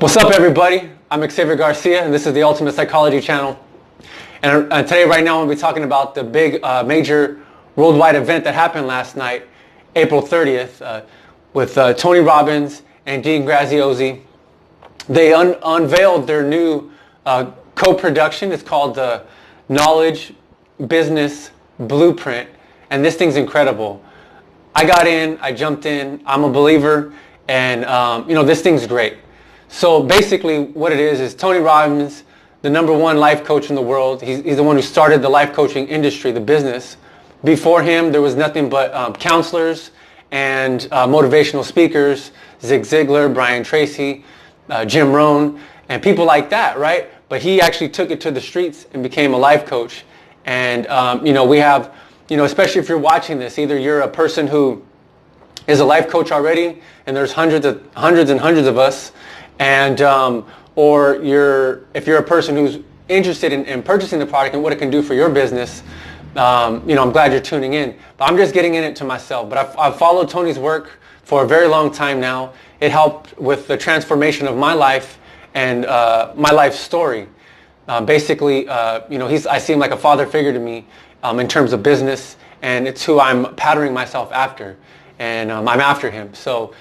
What's up, everybody? I'm Xavier Garcia, and this is the Ultimate Psychology Channel. And today, right now, we'll be talking about the big, major worldwide event that happened last night, April 30th, with Tony Robbins and Dean Graziosi. They unveiled their new co-production. It's called the Knowledge Business Blueprint, and this thing's incredible. I got in, I jumped in, I'm a believer, and this thing's great. So basically what it is Tony Robbins, the #1 life coach in the world. He's the one who started the life coaching industry, the business. Before him, there was nothing but counselors and motivational speakers, Zig Ziglar, Brian Tracy, Jim Rohn, and people like that, right? But he actually took it to the streets and became a life coach. And, we have, especially if you're watching this, either you're a person who is a life coach already, and there's hundreds and hundreds of us, and or if you're a person who's interested in purchasing the product and what it can do for your business, I'm glad you're tuning in. But I'm just getting in it to myself. But I've followed Tony's work for a very long time now. It helped with the transformation of my life and my life story. I see him like a father figure to me in terms of business, and it's who I'm patterning myself after, and I'm after him. So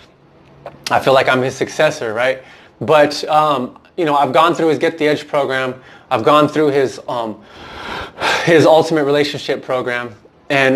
I feel like I'm his successor, right? But I've gone through his Get the Edge program. I've gone through his Ultimate Relationship program, and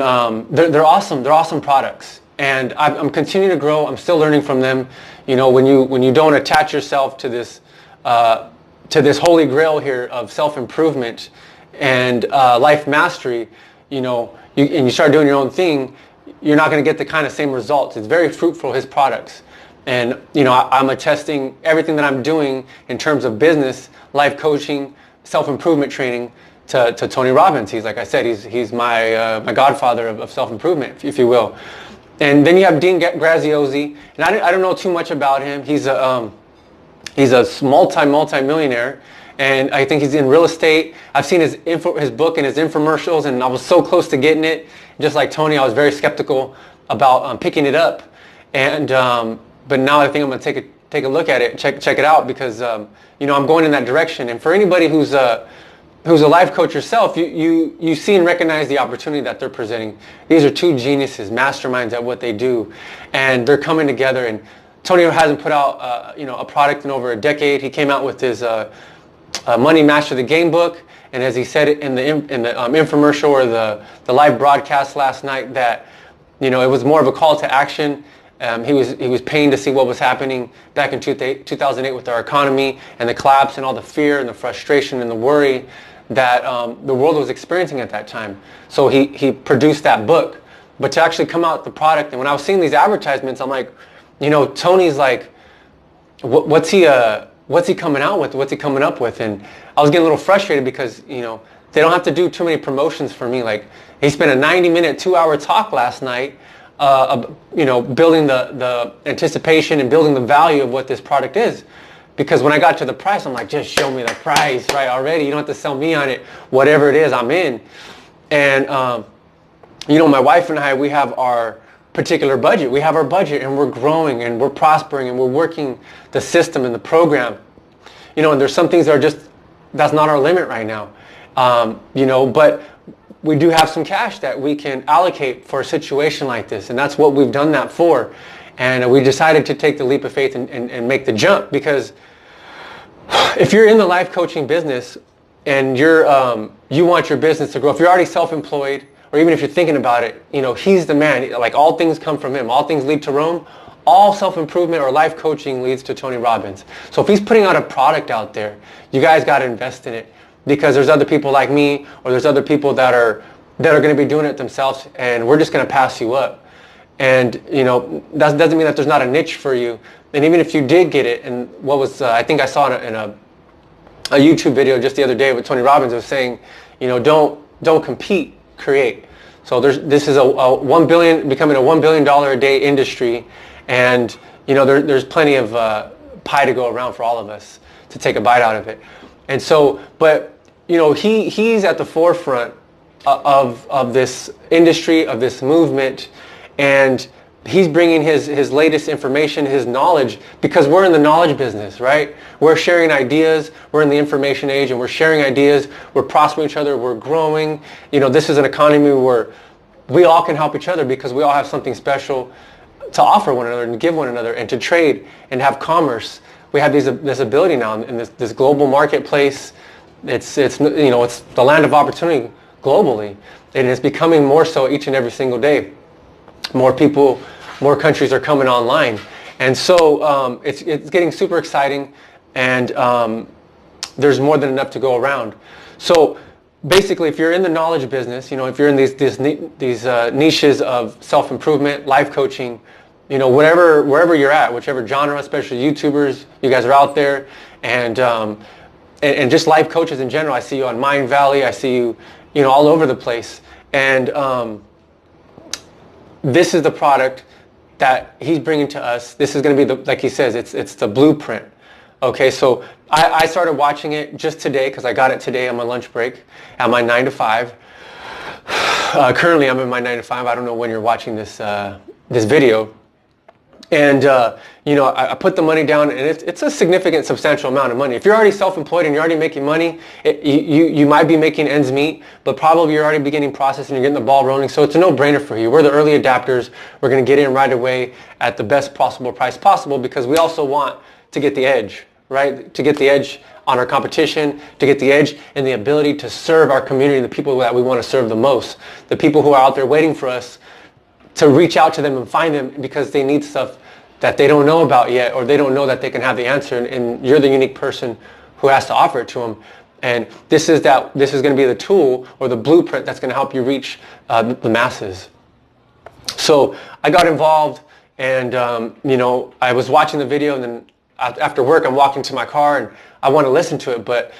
they're awesome. They're awesome products, and I'm continuing to grow. I'm still learning from them. When you don't attach yourself to this holy grail here of self-improvement and life mastery, and you start doing your own thing, you're not going to get the kind of same results. It's very fruitful, his products. And, I'm attesting everything that I'm doing in terms of business, life coaching, self-improvement training to Tony Robbins. He's, like I said, he's my godfather of self-improvement, if you will. And then you have Dean Graziosi, and I don't know too much about him. He's a multi-millionaire, and I think he's in real estate. I've seen his book and his infomercials, and I was so close to getting it. Just like Tony, I was very skeptical about picking it up, and but now I think I'm going to take a look at it, check it out, because I'm going in that direction. And for anybody who's a life coach yourself, you see and recognize the opportunity that they're presenting. These are two geniuses, masterminds at what they do, and they're coming together. And Tony hasn't put out a product in over a decade. He came out with his Money Master the Game book, and as he said it in the infomercial or the live broadcast last night, that it was more of a call to action. He was pained to see what was happening back in 2008 with our economy and the collapse and all the fear and the frustration and the worry that the world was experiencing at that time. So he produced that book. But to actually come out with the product, and when I was seeing these advertisements, I'm like, Tony's like, what's he coming out with? What's he coming up with? And I was getting a little frustrated because, they don't have to do too many promotions for me. Like, he spent a 90-minute, 2-hour talk last night, building the anticipation and building the value of what this product is. Because when I got to the price, I'm like, just show me the price, right, already. You don't have to sell me on it. Whatever it is, I'm in. And, my wife and I, we have our particular budget. We have our budget, and we're growing, and we're prospering, and we're working the system and the program. And there's some things that are that's not our limit right now. But we do have some cash that we can allocate for a situation like this, and that's what we've done that for. And we decided to take the leap of faith and make the jump, because if you're in the life coaching business and you want your business to grow, if you're already self-employed, or even if you're thinking about it, he's the man. Like, all things come from him. All things lead to Rome. All self-improvement or life coaching leads to Tony Robbins. So if he's putting out a product out there, you guys got to invest in it, because there's other people like me, or there's other people that are going to be doing it themselves, and we're just going to pass you up. And that doesn't mean that there's not a niche for you. And even if you did get it, and what was I think I saw in a YouTube video just the other day with Tony Robbins was saying, don't compete, create. So this is a $1 billion, becoming a $1 billion a day industry, and there's plenty of pie to go around for all of us to take a bite out of it. And so, but he's at the forefront of this industry, of this movement, and he's bringing his latest information, his knowledge, because we're in the knowledge business, right? We're sharing ideas. We're in the information age, and we're sharing ideas. We're prospering each other. We're growing. This is an economy where we all can help each other because we all have something special to offer one another and give one another and to trade and have commerce. We have this ability now in this global marketplace. It's the land of opportunity globally, and it's becoming more so each and every single day. More people, more countries are coming online, and so it's getting super exciting, and there's more than enough to go around. So basically, if you're in the knowledge business, if you're in these niches of self-improvement, life coaching, wherever you're at, whichever genre, especially YouTubers, you guys are out there, and just life coaches in general. I see you on Mind Valley. I see you, all over the place, and this is the product that he's bringing to us. This is going to be like he says, it's the blueprint. Okay, so I started watching it just today because I got it today on my lunch break at my 9 to 5. Currently, I'm in my 9 to 5. I don't know when you're watching this video. And, I put the money down, and it's a significant, substantial amount of money. If you're already self-employed and you're already making money, you might be making ends meet, but probably you're already beginning process and you're getting the ball rolling. So it's a no-brainer for you. We're the early adapters. We're going to get in right away at the best possible price possible because we also want to get the edge, right? To get the edge on our competition, to get the edge and the ability to serve our community, the people that we want to serve the most, the people who are out there waiting for us to reach out to them and find them because they need stuff that they don't know about yet, or they don't know that they can have the answer, and you're the unique person who has to offer it to them. And this is going to be the tool or the blueprint that's going to help you reach the masses. So I got involved, and I was watching the video, and then after work I'm walking to my car and I want to listen to it. But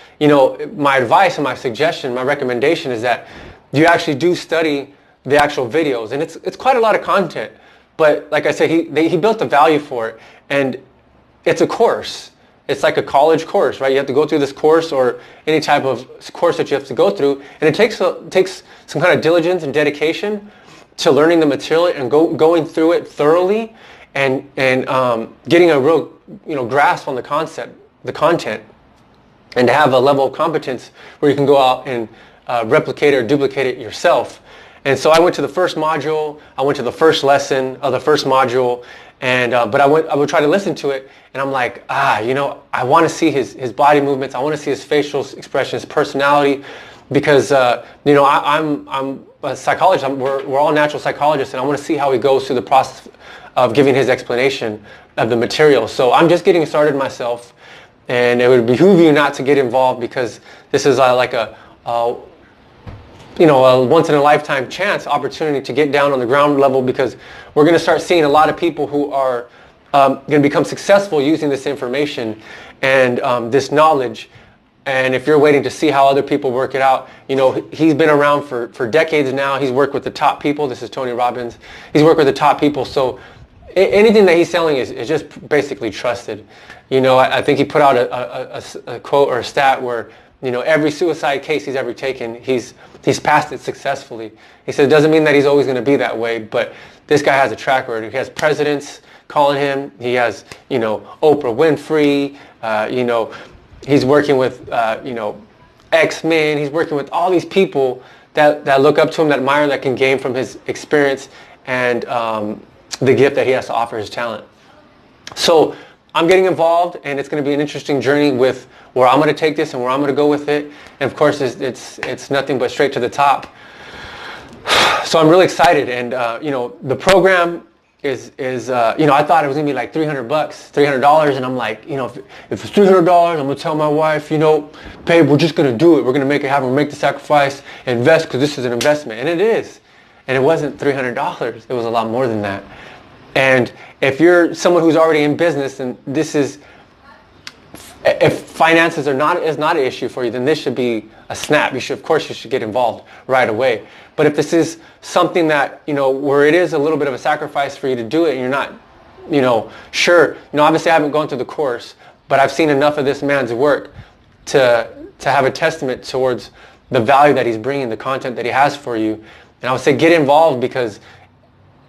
my advice and my suggestion, my recommendation is that you actually do study the actual videos, and it's quite a lot of content. But like I said, he built the value for it, and it's a course. It's like a college course, right? You have to go through this course or any type of course that you have to go through, and it takes some kind of diligence and dedication to learning the material and going through it thoroughly, and getting a real grasp on the concept, the content, and to have a level of competence where you can go out and replicate it or duplicate it yourself. And so I went to the first module. I went to the first lesson of the first module, and but I would try to listen to it, and I'm like, I want to see his body movements. I want to see his facial expressions, personality, because I'm a psychologist. We're all natural psychologists, and I want to see how he goes through the process of giving his explanation of the material. So I'm just getting started myself, and it would behoove you not to get involved because this is like a once-in-a-lifetime chance opportunity to get down on the ground level, because we're going to start seeing a lot of people who are going to become successful using this information and this knowledge. And if you're waiting to see how other people work it out, he's been around for decades now. He's worked with the top people. This is Tony Robbins. He's worked with the top people. So anything that he's selling is just basically trusted. I think he put out a quote or a stat where every suicide case he's ever taken, he's passed it successfully. He said it doesn't mean that he's always going to be that way, but this guy has a track record. He has presidents calling him. He has, Oprah Winfrey. He's working with, X-Men. He's working with all these people that look up to him, that admire him, that can gain from his experience and the gift that he has to offer, his talent. So I'm getting involved, and it's going to be an interesting journey with where I'm going to take this and where I'm going to go with it. And of course, it's nothing but straight to the top. So I'm really excited, and the program is I thought it was going to be like $300, and I'm like, if it's $300, I'm going to tell my wife, babe, we're just going to do it. We're going to make it happen. We'll make the sacrifice, invest, because this is an investment, and it is. And it wasn't $300. It was a lot more than that. And if you're someone who's already in business, and if finances is not an issue for you, then this should be a snap. You should get involved right away. But if this is something that, where it is a little bit of a sacrifice for you to do it, and you're not, sure, obviously I haven't gone through the course, but I've seen enough of this man's work to have a testament towards the value that he's bringing, the content that he has for you. And I would say get involved, because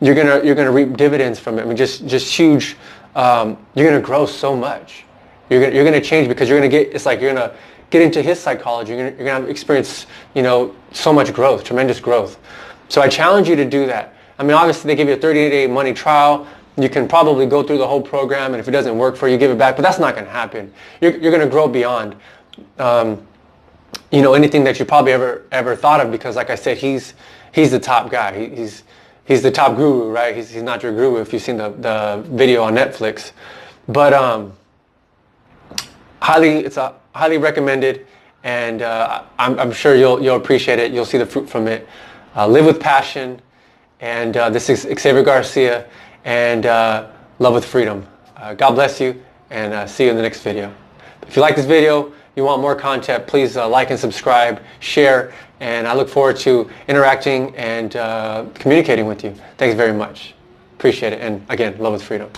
you're gonna reap dividends from it. I mean, just huge. You're gonna grow so much. You're gonna change because you're gonna get. It's like you're gonna get into his psychology. You're gonna experience, so much growth, tremendous growth. So I challenge you to do that. I mean, obviously they give you a 30-day money trial. You can probably go through the whole program, and if it doesn't work for you, give it back. But that's not going to happen. You're going to grow beyond, anything that you probably ever thought of. Because, like I said, he's the top guy. He's the top guru, right? He's not your guru if you've seen the video on Netflix. But it's highly recommended, and I'm sure you'll appreciate it. You'll see the fruit from it. Live with passion, and this is Xavier Garcia. And love with freedom. God bless you, and see you in the next video. If you like this video, you want more content, please like and subscribe, share, and I look forward to interacting and communicating with you. Thanks very much. Appreciate it. And again, love with freedom.